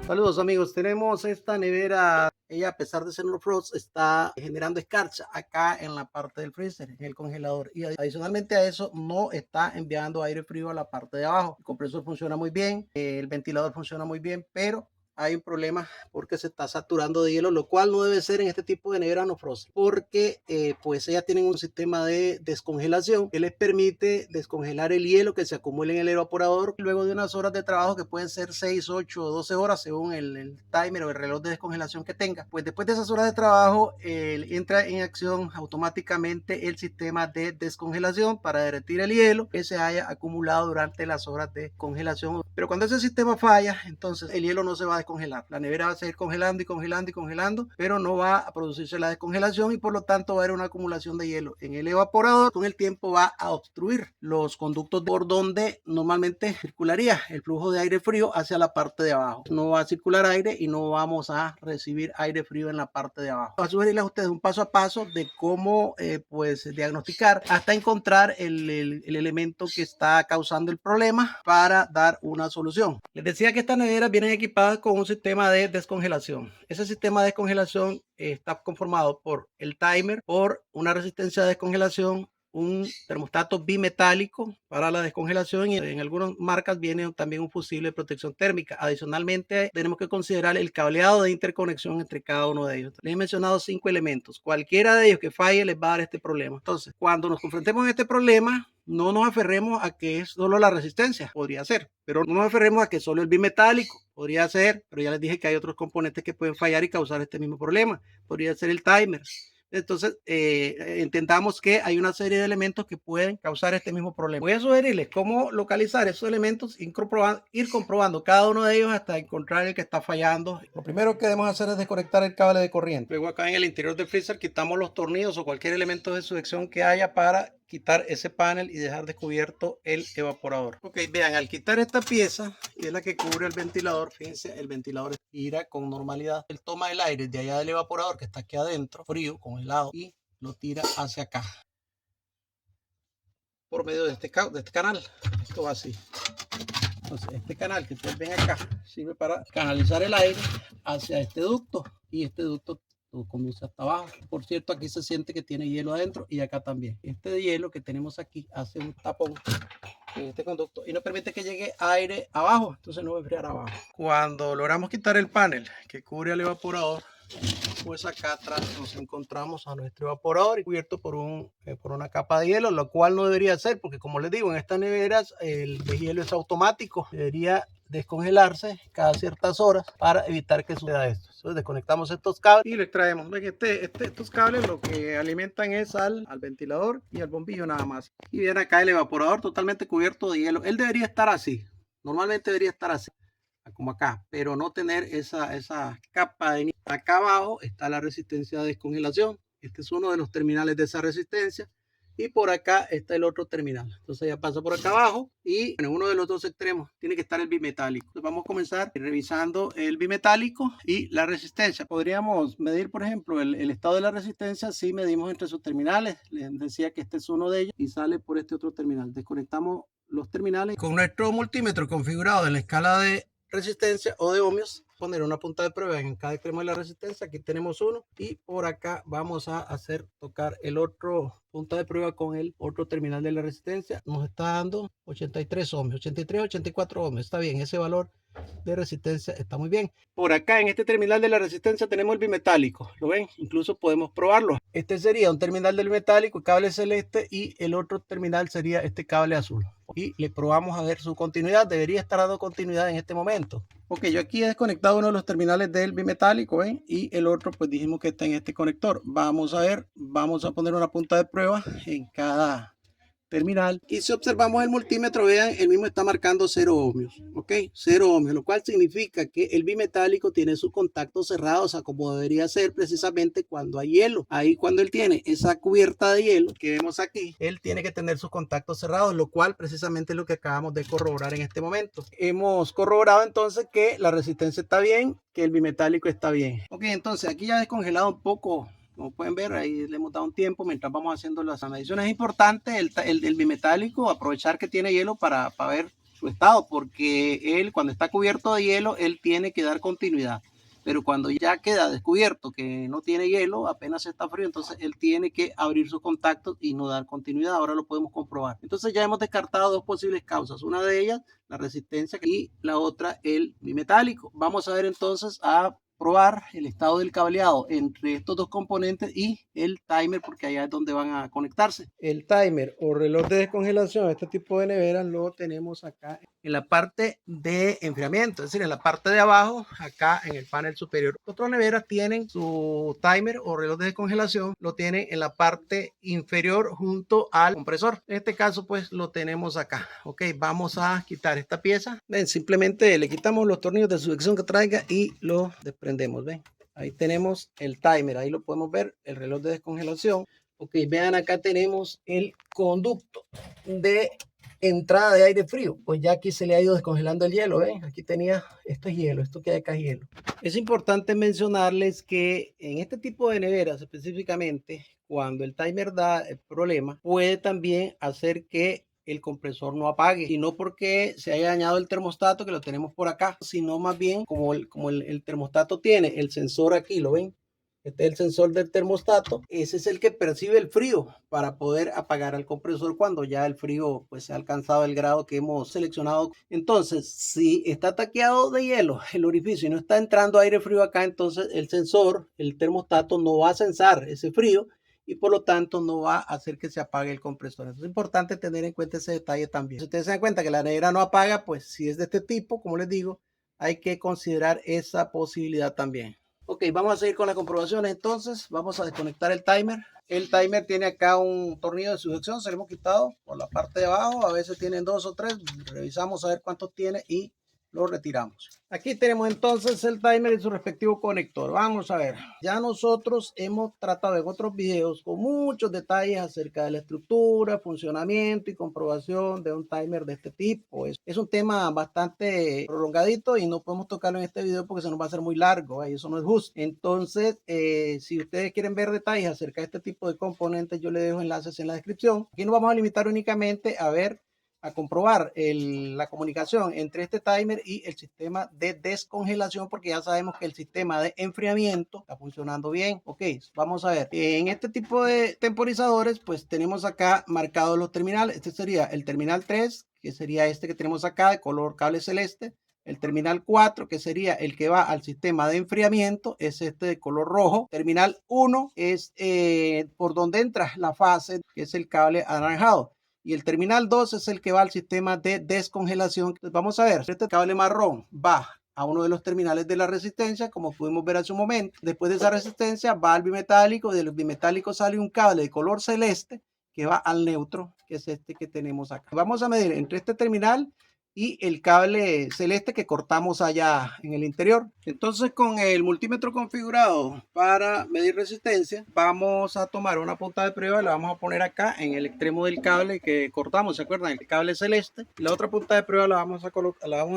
Saludos amigos, tenemos esta nevera, ella a pesar de ser no frost está generando escarcha acá en la parte del freezer, en el congelador, y adicionalmente a eso no está enviando aire frío a la parte de abajo. El compresor funciona muy bien, el ventilador funciona muy bien, pero hay un problema porque se está saturando de hielo, lo cual no debe ser en este tipo de nevera no frost, porque pues ellas tienen un sistema de descongelación que les permite descongelar el hielo que se acumula en el evaporador luego de unas horas de trabajo que pueden ser 6, 8 o 12 horas según el timer o el reloj de descongelación que tenga. Pues después de esas horas de trabajo entra en acción automáticamente el sistema de descongelación para derretir el hielo que se haya acumulado durante las horas de congelación. Pero cuando ese sistema falla, entonces el hielo no se va a descongelar. La nevera va a seguir congelando y congelando y congelando, pero no va a producirse la descongelación y por lo tanto va a haber una acumulación de hielo en el evaporador. Con el tiempo va a obstruir los conductos por donde normalmente circularía el flujo de aire frío hacia la parte de abajo. No va a circular aire y no vamos a recibir aire frío en la parte de abajo. Voy a sugerirles a ustedes un paso a paso de cómo pues diagnosticar hasta encontrar el elemento que está causando el problema para dar una solución. Les decía que estas neveras vienen equipadas con un sistema de descongelación. Ese sistema de descongelación está conformado por el timer, por una resistencia de descongelación, un termostato bimetálico para la descongelación y en algunas marcas viene también un fusible de protección térmica. Adicionalmente, tenemos que considerar el cableado de interconexión entre cada uno de ellos. Les he mencionado 5 elementos. Cualquiera de ellos que falle les va a dar este problema. Entonces, cuando nos confrontemos a este problema, no nos aferremos a que es solo la resistencia, podría ser, pero no nos aferremos a que solo el bimetálico, podría ser, pero ya les dije que hay otros componentes que pueden fallar y causar este mismo problema, podría ser el timer. Entonces, entendamos que hay una serie de elementos que pueden causar este mismo problema. Voy a sugerirles cómo localizar esos elementos, ir comprobando cada uno de ellos hasta encontrar el que está fallando. Lo primero que debemos hacer es desconectar el cable de corriente. Luego acá en el interior del freezer quitamos los tornillos o cualquier elemento de sujeción que haya para quitar ese panel y dejar descubierto el evaporador. Ok, vean, al quitar esta pieza, que es la que cubre el ventilador, fíjense, el ventilador gira con normalidad. Él toma el aire de allá del evaporador que está aquí adentro, frío, congelado, y lo tira hacia acá. Por medio de este canal. Esto va así. Entonces, este canal que ustedes ven acá sirve para canalizar el aire hacia este ducto y este ducto conduce hasta abajo. Por cierto, aquí se siente que tiene hielo adentro y acá también. Este hielo que tenemos aquí hace un tapón en este conducto y no permite que llegue aire abajo, entonces no va a enfriar abajo. Cuando logramos quitar el panel que cubre el evaporador, pues acá atrás nos encontramos a nuestro evaporador cubierto por una capa de hielo, lo cual no debería ser porque, como les digo, en estas neveras el deshielo es automático, debería descongelarse cada ciertas horas para evitar que suceda esto. Entonces desconectamos estos cables y le extraemos. Estos cables lo que alimentan es al ventilador y al bombillo nada más. Y ven acá el evaporador totalmente cubierto de hielo. Él debería estar así, normalmente debería estar así como acá, pero no tener esa capa de nieve. Acá abajo está la resistencia de descongelación. Este es uno de los terminales de esa resistencia. Y por acá está el otro terminal. Entonces ya pasa por acá abajo y en uno de los dos extremos tiene que estar el bimetálico. Entonces vamos a comenzar revisando el bimetálico y la resistencia. Podríamos medir, por ejemplo, el estado de la resistencia si medimos entre sus terminales. Les decía que este es uno de ellos y sale por este otro terminal. Desconectamos los terminales con nuestro multímetro configurado en la escala de resistencia o de ohmios, poner una punta de prueba en cada extremo de la resistencia. Aquí tenemos uno y por acá vamos a hacer tocar el otro punta de prueba con el otro terminal de la resistencia. Nos está dando 83 ohmios, 83, 84 ohmios. Está bien, ese valor de resistencia está muy bien. Por acá en este terminal de la resistencia tenemos el bimetálico, ¿lo ven? Incluso podemos probarlo. Este sería un terminal del bimetálico, cable celeste, y el otro terminal sería este cable azul. Y le probamos a ver su continuidad. Debería estar dando continuidad en este momento. Ok, yo aquí he desconectado uno de los terminales del bimetálico, ¿ven? Y el otro pues dijimos que está en este conector. Vamos a ver, vamos a poner una punta de prueba en cada terminal y si observamos el multímetro, vean, el mismo está marcando 0 ohmios, ok, 0 ohmios, lo cual significa que el bimetálico tiene sus contactos cerrados, o sea, como debería ser precisamente cuando hay hielo. Ahí cuando él tiene esa cubierta de hielo que vemos aquí, él tiene que tener sus contactos cerrados, lo cual precisamente es lo que acabamos de corroborar en este momento. Hemos corroborado entonces que la resistencia está bien, que el bimetálico está bien. Ok, entonces aquí ya he descongelado un poco. Como pueden ver, ahí le hemos dado un tiempo mientras vamos haciendo las mediciones. Es importante el bimetálico, aprovechar que tiene hielo para ver su estado, porque él cuando está cubierto de hielo, él tiene que dar continuidad. Pero cuando ya queda descubierto que no tiene hielo, apenas está frío, entonces él tiene que abrir sus contactos y no dar continuidad. Ahora lo podemos comprobar. Entonces ya hemos descartado dos posibles causas. Una de ellas, la resistencia, y la otra, el bimetálico. Vamos a ver entonces a probar el estado del cableado entre estos dos componentes y el timer, porque allá es donde van a conectarse. El timer o reloj de descongelación, este tipo de neveras lo tenemos acá en la parte de enfriamiento, es decir, en la parte de abajo, acá en el panel superior. Otras neveras tienen su timer o reloj de descongelación, lo tienen en la parte inferior junto al compresor. En este caso, pues lo tenemos acá. Ok, vamos a quitar esta pieza. Ven, simplemente le quitamos los tornillos de sujeción que traiga y lo desprendemos. Ven, ahí tenemos el timer, ahí lo podemos ver, el reloj de descongelación. Ok, vean, acá tenemos el conducto de entrada de aire frío, pues ya aquí se le ha ido descongelando el hielo, ¿ven? Aquí tenía, esto es hielo, esto que hay acá es hielo. Es importante mencionarles que en este tipo de neveras específicamente, cuando el timer da el problema, puede también hacer que el compresor no apague, y no porque se haya dañado el termostato, que lo tenemos por acá, sino más bien como el termostato tiene el sensor aquí, ¿lo ven? Este es el sensor del termostato. Ese es el que percibe el frío para poder apagar al compresor cuando ya el frío pues se ha alcanzado el grado que hemos seleccionado. Entonces, si está taqueado de hielo el orificio y no está entrando aire frío acá, entonces el sensor, el termostato, no va a sensar ese frío y por lo tanto no va a hacer que se apague el compresor. Entonces es importante tener en cuenta ese detalle también. Si ustedes se dan cuenta que la nevera no apaga, pues si es de este tipo, como les digo, hay que considerar esa posibilidad también. Ok, vamos a seguir con las comprobaciones. Entonces vamos a desconectar el timer. El timer tiene acá un tornillo de sujeción, se lo hemos quitado por la parte de abajo. A veces tienen 2 o 3, revisamos a ver cuántos tiene y lo retiramos. Aquí tenemos entonces el timer y su respectivo conector. Vamos a ver, ya nosotros hemos tratado en otros videos con muchos detalles acerca de la estructura, funcionamiento y comprobación de un timer de este tipo. Es un tema bastante prolongadito y no podemos tocarlo en este video porque se nos va a hacer muy largo, y eso no es justo. Entonces, si ustedes quieren ver detalles acerca de este tipo de componentes, yo les dejo enlaces en la descripción. Aquí nos vamos a limitar únicamente a comprobar la comunicación entre este timer y el sistema de descongelación, porque ya sabemos que el sistema de enfriamiento está funcionando bien. Ok, vamos a ver. En este tipo de temporizadores, pues tenemos acá marcados los terminales. Este sería el terminal 3, que sería este que tenemos acá de color cable celeste. El terminal 4, que sería el que va al sistema de enfriamiento, es este de color rojo. Terminal 1 es por donde entra la fase, que es el cable anaranjado. Y el terminal 2 es el que va al sistema de descongelación. Entonces, vamos a ver, este cable marrón va a uno de los terminales de la resistencia, como pudimos ver hace un momento. Después de esa resistencia va al bimetálico, del bimetálico sale un cable de color celeste que va al neutro, que es este que tenemos acá. Vamos a medir entre este terminal y el cable celeste que cortamos allá en el interior. Entonces, con el multímetro configurado para medir resistencia, vamos a tomar una punta de prueba, la vamos a poner acá en el extremo del cable que cortamos, ¿se acuerdan? El cable celeste. La otra punta de prueba la vamos a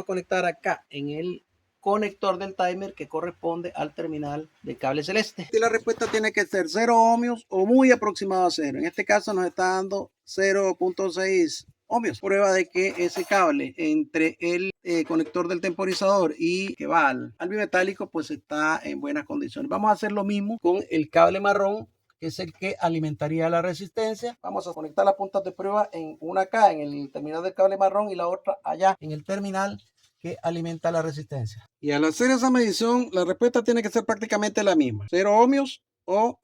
conectar acá en el conector del timer que corresponde al terminal del cable celeste. Y la respuesta tiene que ser 0 ohmios o muy aproximado a 0. En este caso nos está dando 0.6 ohmios. Prueba de que ese cable entre el conector del temporizador y que va al bimetálico pues está en buenas condiciones. Vamos a hacer lo mismo con el cable marrón, que es el que alimentaría la resistencia. Vamos a conectar las puntas de prueba, en una acá en el terminal del cable marrón y la otra allá en el terminal que alimenta la resistencia. Y al hacer esa medición, la respuesta tiene que ser prácticamente la misma. 0 ohmios o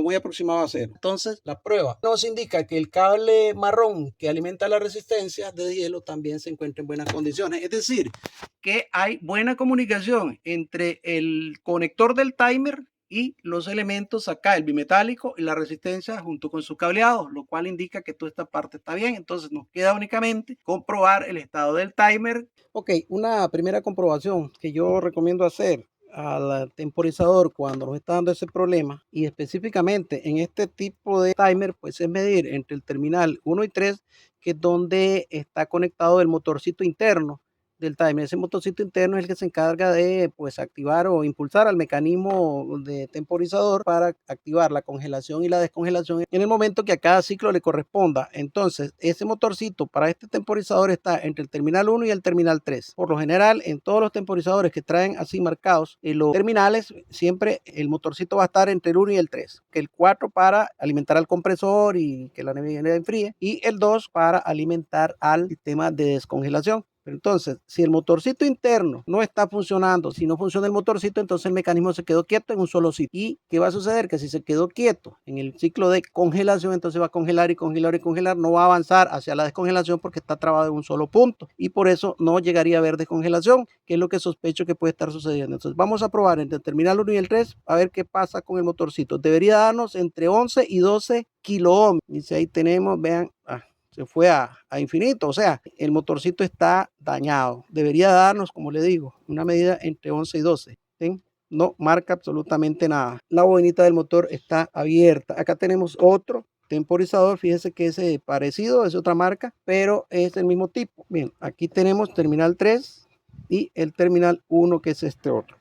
muy aproximado a 0. Entonces, la prueba nos indica que el cable marrón que alimenta la resistencia de hielo también se encuentra en buenas condiciones. Es decir, que hay buena comunicación entre el conector del timer y los elementos acá, el bimetálico y la resistencia junto con su cableado, lo cual indica que toda esta parte está bien. Entonces nos queda únicamente comprobar el estado del timer. Ok, una primera comprobación que yo recomiendo hacer al temporizador cuando nos está dando ese problema, y específicamente en este tipo de timer, pues es medir entre el terminal 1 y 3, que es donde está conectado el motorcito interno del timer. Ese motorcito interno es el que se encarga de pues activar o impulsar al mecanismo de temporizador para activar la congelación y la descongelación en el momento que a cada ciclo le corresponda. Entonces, ese motorcito para este temporizador está entre el terminal 1 y el terminal 3. Por lo general, en todos los temporizadores que traen así marcados en los terminales, siempre el motorcito va a estar entre el 1 y el 3. Que el 4 para alimentar al compresor y que la nevera enfríe, y el 2 para alimentar al sistema de descongelación. Pero entonces, si el motorcito interno no está funcionando, si no funciona el motorcito, entonces el mecanismo se quedó quieto en un solo sitio. ¿Y qué va a suceder? Que si se quedó quieto en el ciclo de congelación, entonces va a congelar y congelar y congelar, no va a avanzar hacia la descongelación porque está trabado en un solo punto. Y por eso no llegaría a haber descongelación, que es lo que sospecho que puede estar sucediendo. Entonces vamos a probar entre el terminal 1 y el 3 a ver qué pasa con el motorcito. Debería darnos entre 11 y 12 kiloohms. Y si ahí tenemos, vean, se fue a infinito, o sea, el motorcito está dañado. Debería darnos, como le digo, una medida entre 11 y 12. ¿Sí? No marca absolutamente nada. La bobinita del motor está abierta. Acá tenemos otro temporizador, fíjese que es parecido, es otra marca, pero es el mismo tipo. Bien, aquí tenemos terminal 3 y el terminal 1, que es este otro.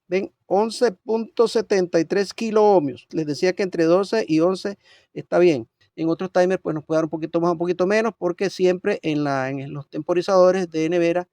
Ven, 11.73 kiloohmios. Les decía que entre 12 y 11 está bien. En otros timers pues nos puede dar un poquito más, un poquito menos, porque siempre en los temporizadores de nevera,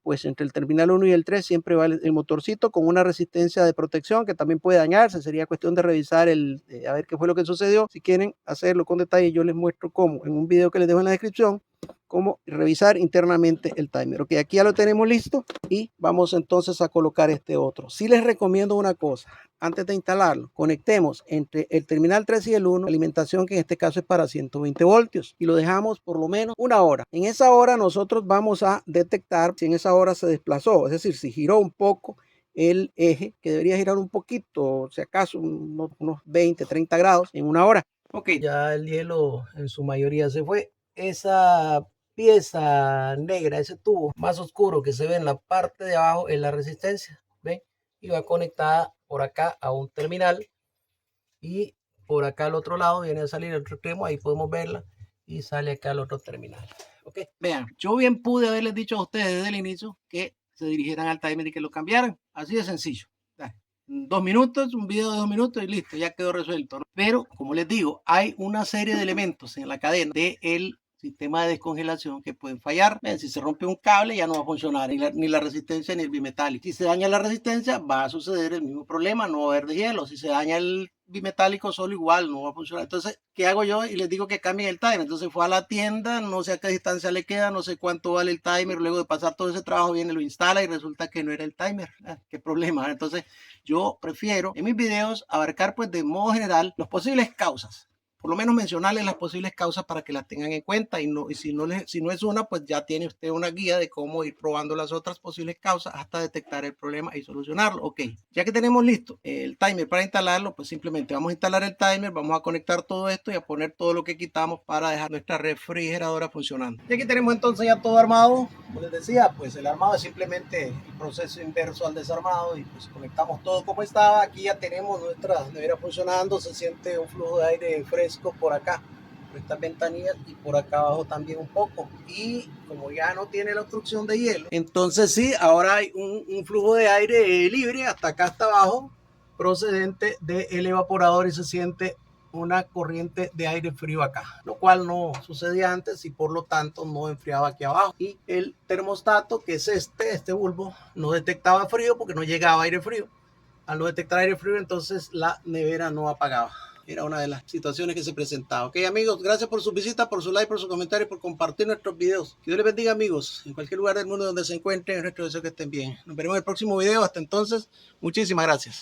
pues entre el terminal 1 y el 3 siempre va el motorcito con una resistencia de protección que también puede dañarse. Sería cuestión de revisar a ver qué fue lo que sucedió. Si quieren hacerlo con detalle, yo les muestro cómo, en un video que les dejo en la descripción, cómo revisar internamente el timer. Ok, aquí ya lo tenemos listo y vamos entonces a colocar este otro. Sí les recomiendo una cosa. Antes de instalarlo, conectemos entre el terminal 3 y el 1, alimentación que en este caso es para 120 voltios, y lo dejamos por lo menos una hora. En esa hora nosotros vamos a detectar si en esa hora se desplazó, es decir, si giró un poco el eje, que debería girar un poquito, si acaso unos 20, 30 grados en una hora. Ok, ya el hielo en su mayoría se fue. Esa pieza negra, ese tubo más oscuro que se ve en la parte de abajo es la resistencia, ¿ven? Y va conectada por acá a un terminal, y por acá al otro lado viene a salir el otro extremo, ahí podemos verla, y sale acá al otro terminal. Ok, vean, yo bien pude haberles dicho a ustedes desde el inicio que se dirigieran al timer y que lo cambiaran, así de sencillo. 2 minutos, un video de 2 minutos y listo, ya quedó resuelto, ¿no? Pero como les digo, hay una serie de elementos en la cadena del sistema de descongelación que pueden fallar. Ven, si se rompe un cable ya no va a funcionar ni la resistencia ni el bimetálico. Si se daña la resistencia va a suceder el mismo problema, no va a haber de hielo. Si se daña el bimetálico solo, igual no va a funcionar. Entonces, ¿qué hago yo? Y les digo que cambien el timer. Entonces fue a la tienda, no sé a qué distancia le queda, no sé cuánto vale el timer. Luego de pasar todo ese trabajo viene, lo instala y resulta que no era el timer. Qué problema. Entonces yo prefiero en mis videos abarcar pues de modo general las posibles causas, por lo menos mencionarles las posibles causas para que las tengan en cuenta, y si no es una, pues ya tiene usted una guía de cómo ir probando las otras posibles causas hasta detectar el problema y solucionarlo. Ok, ya que tenemos listo el timer para instalarlo, pues simplemente vamos a instalar el timer, vamos a conectar todo esto y a poner todo lo que quitamos para dejar nuestra refrigeradora funcionando. Y aquí tenemos entonces ya todo armado. Como les decía, pues el armado es simplemente el proceso inverso al desarmado, y pues conectamos todo como estaba. Aquí ya tenemos nuestra nevera funcionando, se siente un flujo de aire fresco por acá, por estas ventanillas, y por acá abajo también un poco. Y como ya no tiene la obstrucción de hielo, entonces sí, ahora hay un flujo de aire libre hasta acá, hasta abajo, procedente del evaporador, y se siente una corriente de aire frío acá, lo cual no sucedía antes y por lo tanto no enfriaba aquí abajo. Y el termostato, que es este bulbo, no detectaba frío porque no llegaba aire frío. Al no detectar aire frío, entonces la nevera no apagaba. Era una de las situaciones que se presentaba. Ok, amigos, gracias por su visita, por su like, por su comentario y por compartir nuestros videos. Que Dios les bendiga, amigos, en cualquier lugar del mundo donde se encuentren. Es nuestro deseo que estén bien. Nos veremos en el próximo video. Hasta entonces, muchísimas gracias.